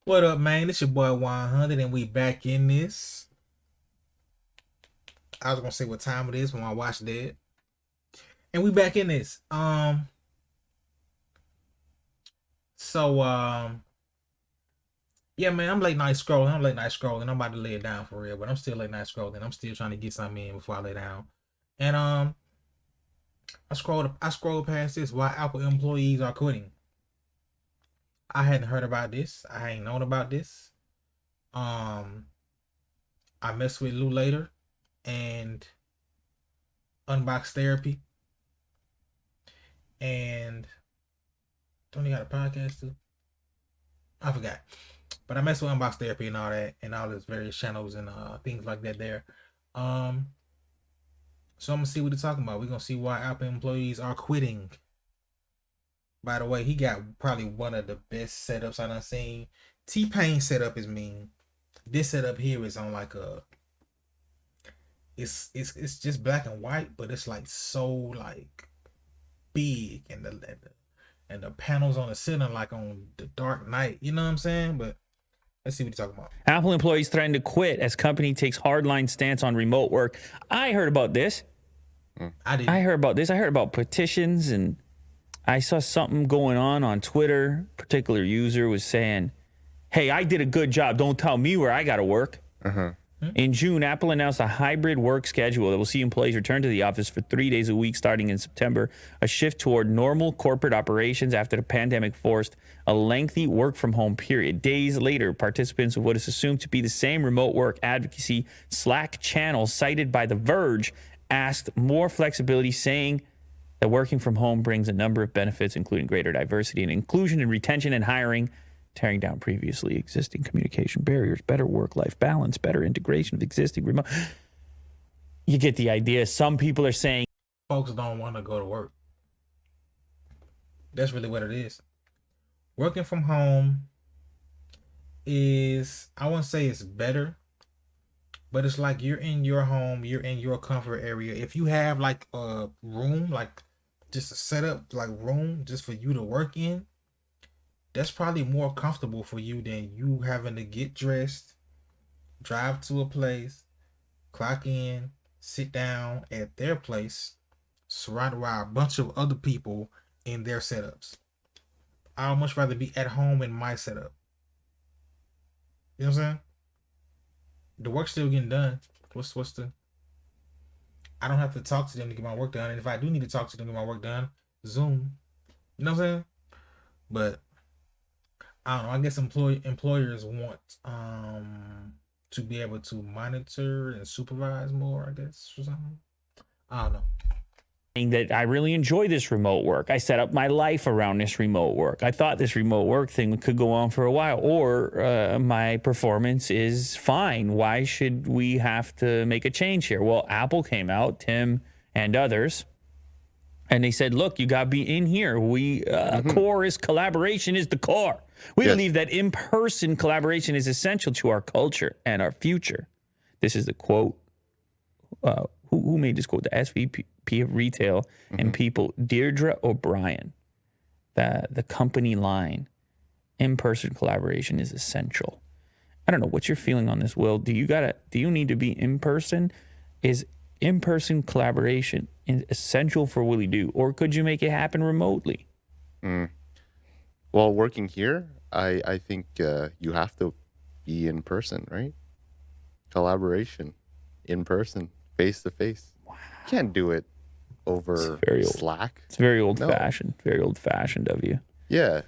What up, man? It's your boy 100, and we back in this. I was gonna say what time it is when I watch that, and we back in this. So yeah, man, I'm late night scrolling. I'm about to lay it down for real, but I'm still late night scrolling. I'm still trying to get something in before I lay down. And I scrolled past this. Why Apple employees are quitting? I hadn't heard about this. I ain't known about this. Um, I messed with Lou later and Unbox Therapy, and don't he got a podcast too? I forgot. But I mess with Unbox Therapy and all that, and all his various channels and things like that there. Um, so I'm gonna see what he's talking about. We're gonna see why Apple employees are quitting. By the way, he got probably one of the best setups I done seen. T-Pain setup is mean. This setup here is on like a it's just black and white, but it's like so like big, and the panels on the ceiling like on the Dark Knight. You know what I'm saying? But let's see what he's talking about. Apple employees threaten to quit as company takes hardline stance on remote work. I heard about this. I did. I heard about this. I heard about petitions, and I saw something going on Twitter. A particular user was saying, "Hey, I did a good job. Don't tell me where I got to work." In June, Apple announced a hybrid work schedule that will see employees return to the office for 3 days a week starting in September, a shift toward normal corporate operations after the pandemic forced a lengthy work from home period. Days later, participants of what is assumed to be the same remote work advocacy Slack channel cited by The Verge asked more flexibility, saying that working from home brings a number of benefits, including greater diversity and inclusion in retention and hiring, tearing down previously existing communication barriers, better work-life balance, better integration of existing remote. You get the idea. Some people are saying Folks don't want to go to work. That's really what it is. Working from home is, I wouldn't say it's better, but it's like you're in your home, you're in your comfort area. If you have like a room, like just a setup, like room just for you to work in, that's probably more comfortable for you than you having to get dressed, drive to a place, clock in, sit down at their place, surrounded by a bunch of other people in their setups. I'd much rather be at home in my setup. You know what I'm saying? The work's still getting done. What's the I don't have to talk to them to get my work done. And if I do need to talk to them to get my work done, Zoom. You know what I'm saying? But I don't know. I guess employers want to be able to monitor and supervise more, I guess, or something. I don't know. that I really enjoy this remote work. I set up my life around this remote work. I thought this remote work thing could go on for a while, or my performance is fine. Why should we have to make a change here? Well, Apple came out, Tim and others, and they said, look, you got to be in here. Core is collaboration is the core. We believe that in-person collaboration is essential to our culture and our future. This is the quote. Who made this quote? The SVP of Retail and People, Deirdre O'Brien. The company line, in-person collaboration is essential. I don't know what you're feeling on this, Will. Do you need to be in person? Is in-person collaboration essential for Willie Do, or could you make it happen remotely? Well, working here, I think you have to be in person, right? Collaboration, in person, face to face. Wow. Can't do it over Slack. It's very old-fashioned. Very old-fashioned of you. Yeah.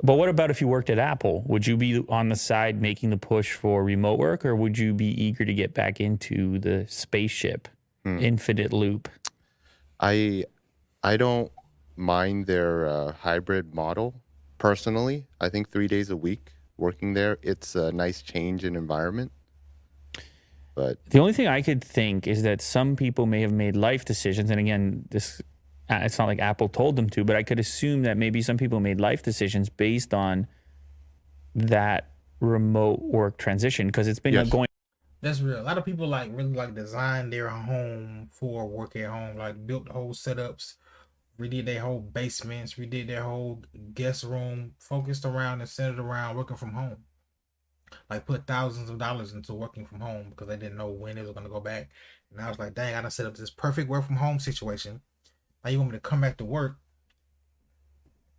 But what about if you worked at Apple? Would you be on the side making the push for remote work, or would you be eager to get back into the spaceship, infinite loop? I don't mind their hybrid model personally. I think 3 days a week working there, it's a nice change in environment. But the only thing I could think is that some people may have made life decisions, and again, this it's not like Apple told them to, but I could assume that maybe some people made life decisions based on that remote work transition, because it's been going. That's real. A lot of people like really like designed their home for work at home, like built whole setups, redid their whole basements, redid their whole guest room, focused around and centered around working from home. like put thousands of dollars into working from home because they didn't know when it was gonna go back. And I was like, dang, I done set up this perfect work from home situation. Now you want me to come back to work?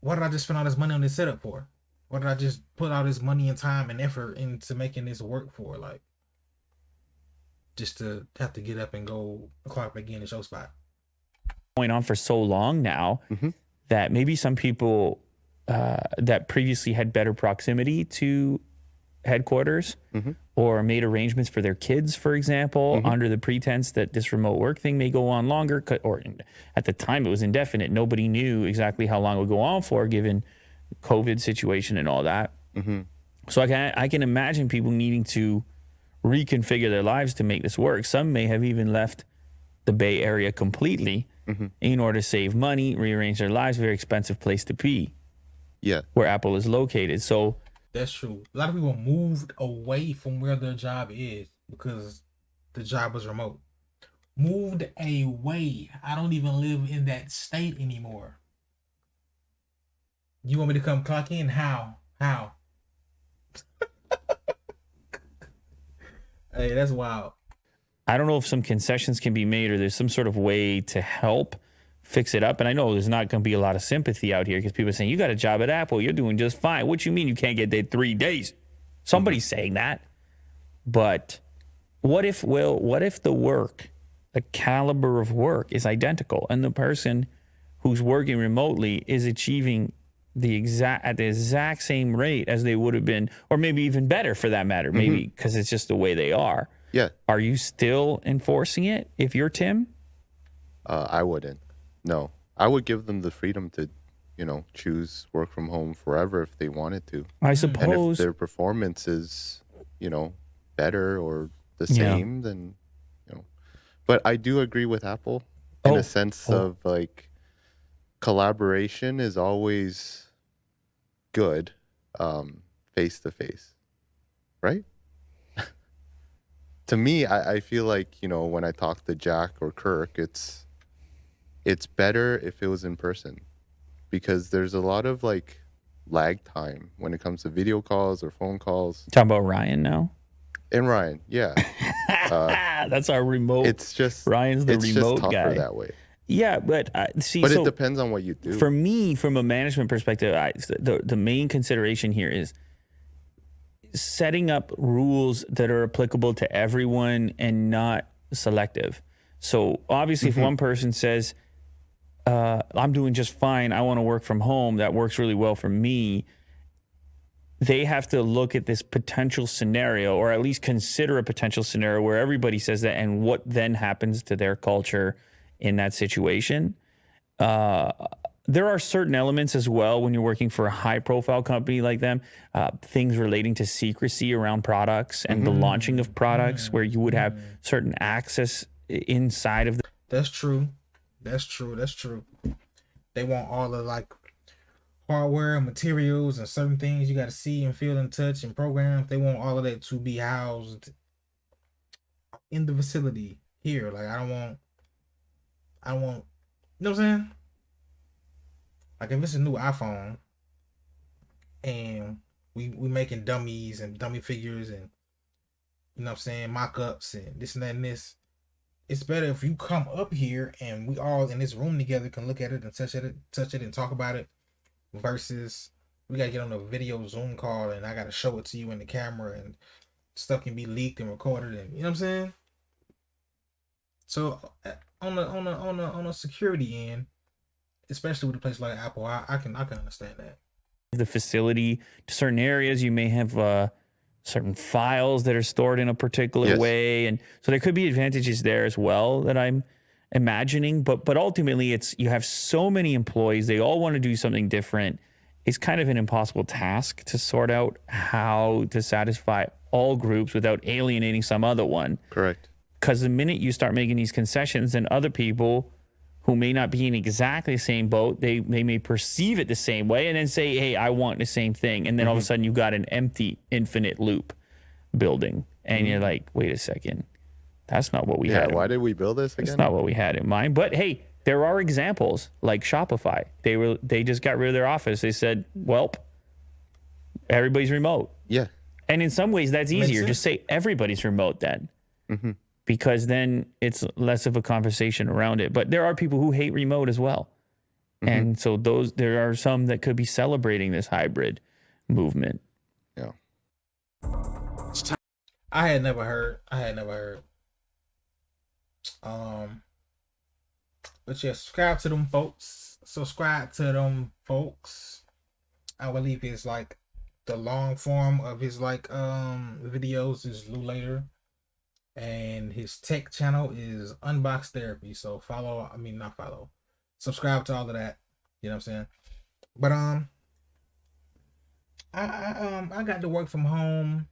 What did I just spend all this money on this setup for? What did I just put all this money and time and effort into making this work for? Like, just to have to get up and go clock back in the show spot. Going on for so long now that maybe some people that previously had better proximity to headquarters or made arrangements for their kids, for example, under the pretense that this remote work thing may go on longer, or at the time it was indefinite. Nobody knew exactly how long it would go on for, given COVID situation and all that. So I can imagine people needing to reconfigure their lives to make this work. Some may have even left the Bay Area completely in order to save money, rearrange their lives. Very expensive place to be. Yeah. Where Apple is located. So that's true. A lot of people moved away from where their job is because the job was remote. Moved away. I don't even live in that state anymore. You want me to come clock in? How? Hey, that's wild. I don't know if some concessions can be made or there's some sort of way to help fix it up. And I know there's not going to be a lot of sympathy out here because people are saying, you got a job at Apple, you're doing just fine. What you mean you can't get there 3 days? Somebody's saying that. But what if the work, the caliber of work is identical and the person who's working remotely is achieving at the exact same rate as they would have been, or maybe even better for that matter, maybe because it's just the way they are. Yeah. Are you still enforcing it if you're Tim? I wouldn't. No. I would give them the freedom to, choose work from home forever if they wanted to. I And suppose. if their performance is, better or the same, then, But I do agree with Apple in a sense of like collaboration is always good face to face, right? To me, I feel like, when I talk to Jack or Kirk, it's better if it was in person because there's a lot of like lag time when it comes to video calls or phone calls. Talking about Ryan now? And Ryan, yeah. That's our remote. It's just Ryan's the it's remote just tougher guy. that way. Yeah, but see, But so it depends on what you do. for me, from a management perspective, the main consideration here is setting up rules that are applicable to everyone and not selective. So obviously, if one person says, I'm doing just fine, I want to work from home, that works really well for me, they have to look at this potential scenario or at least consider a potential scenario where everybody says that and what then happens to their culture in that situation. There are certain elements as well when you're working for a high profile company like them, things relating to secrecy around products and the launching of products where you would have certain access inside of the. That's true. They want all the like hardware and materials and certain things you got to see and feel and touch and programs. They want all of that to be housed in the facility here. Like I don't want, you know what I'm saying? Like if it's a new iPhone and we making dummies and dummy figures and you know what I'm saying, mock-ups and this and that and this, it's better if you come up here and we all in this room together can look at it and touch it and talk about it versus we gotta get on a video Zoom call and I gotta show it to you in the camera and stuff can be leaked and recorded and you know what I'm saying? So on a security end, especially with a place like Apple, I can understand that. The facility to certain areas, you may have certain files that are stored in a particular way, and so there could be advantages there as well that I'm imagining. But ultimately, it's you have so many employees; they all want to do something different. It's kind of an impossible task to sort out how to satisfy all groups without alienating some other one. Correct. Because the minute you start making these concessions, then other people who may not be in exactly the same boat, they may perceive it the same way and then say, hey, I want the same thing. And then all of a sudden you've got an empty infinite loop building. And you're like, wait a second. That's not what we had. Why did we build this again? That's not what we had in mind. But hey, there are examples like Shopify. They just got rid of their office. They said, welp, everybody's remote. Yeah. And in some ways, that's Makes easier. Just sense. say everybody's remote then, Hmm. because then it's less of a conversation around it. But there are people who hate remote as well. Hmm. And so there are some that could be celebrating this hybrid movement. Yeah. I had never heard. Um, but yeah, subscribe to them folks. Subscribe to them folks. I believe it's like the long form of his like videos is Lou Later, and his tech channel is Unbox Therapy. So follow. I mean, not follow. Subscribe to all of that. You know what I'm saying? But I got to work from home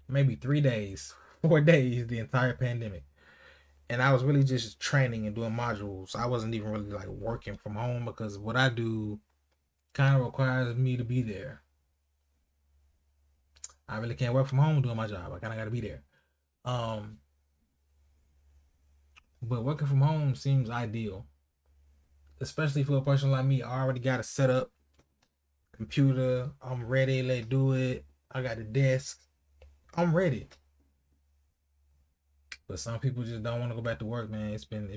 maybe 3 days, 4 days, the entire pandemic. And I was really just training and doing modules. I wasn't even really like working from home because what I do kind of requires me to be there. I really can't work from home doing my job. I kind of got to be there. Um, but working from home seems ideal, especially for a person like me. I already got a setup, computer. I'm ready. Let's do it. I got the desk. I'm ready. But some people just don't want to go back to work, man. It's been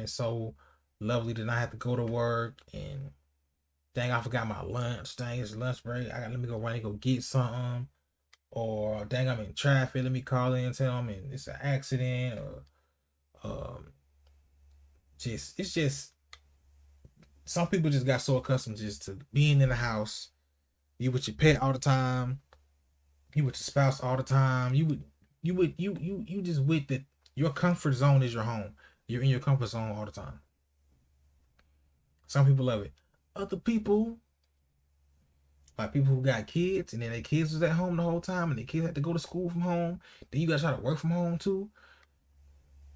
so lovely to not have to go to work. And dang, I forgot my lunch. Dang, it's lunch break. Let me go run and go get something. Or dang, I'm in traffic. Let me call in and tell them it's an accident. Or it's just some people just got so accustomed just to being in the house. You with your pet all the time. You with your spouse all the time. You just with the your comfort zone is your home. You're in your comfort zone all the time. Some people love it. Other people, like people who got kids and then their kids was at home the whole time and their kids had to go to school from home. Then you guys try to work from home too.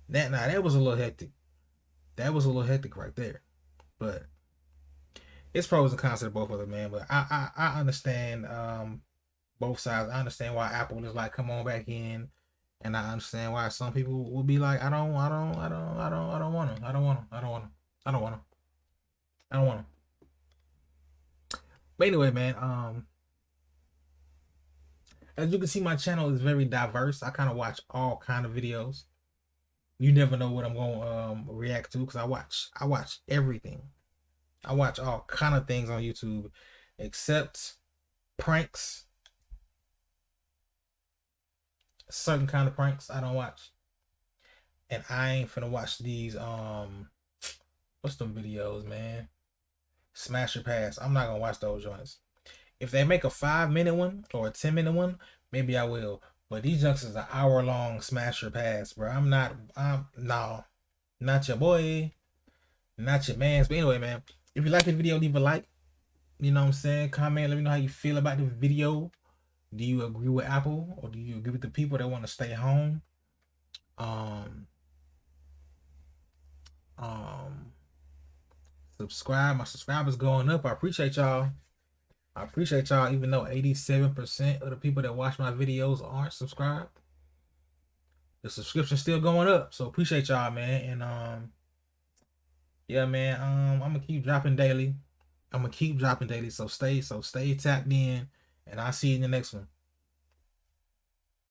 That was a little hectic. That was a little hectic right there. But it's pros and cons to both of them, man. But I understand both sides. I understand why Apple is like, come on back in. And I understand why some people will be like, I don't want to. I don't want to. I don't want to. I don't want to. I don't want to. I don't want to. But anyway, man, as you can see, my channel is very diverse. I kind of watch all kind of videos. You never know what I'm going to react to because I watch everything. I watch all kind of things on YouTube, except pranks. Certain kind of pranks I don't watch, and I ain't finna watch these what's them videos, man? Smash or pass. I'm not gonna watch those joints. If they make a 5 minute one or a 10 minute one, maybe I will. But these junks is an hour long smash or pass, bro. I'm no, not your boy, not your man's. But anyway, man, if you like the video, leave a like. You know what I'm saying? Comment, let me know how you feel about the video. Do you agree with Apple or do you agree with the people that want to stay home? Um, subscribe. My subscribers going up. I appreciate y'all. Even though 87% of the people that watch my videos aren't subscribed. The subscription's still going up. So appreciate y'all, man. And yeah, man, I'm gonna keep dropping daily. So stay tapped in, and I'll see you in the next one.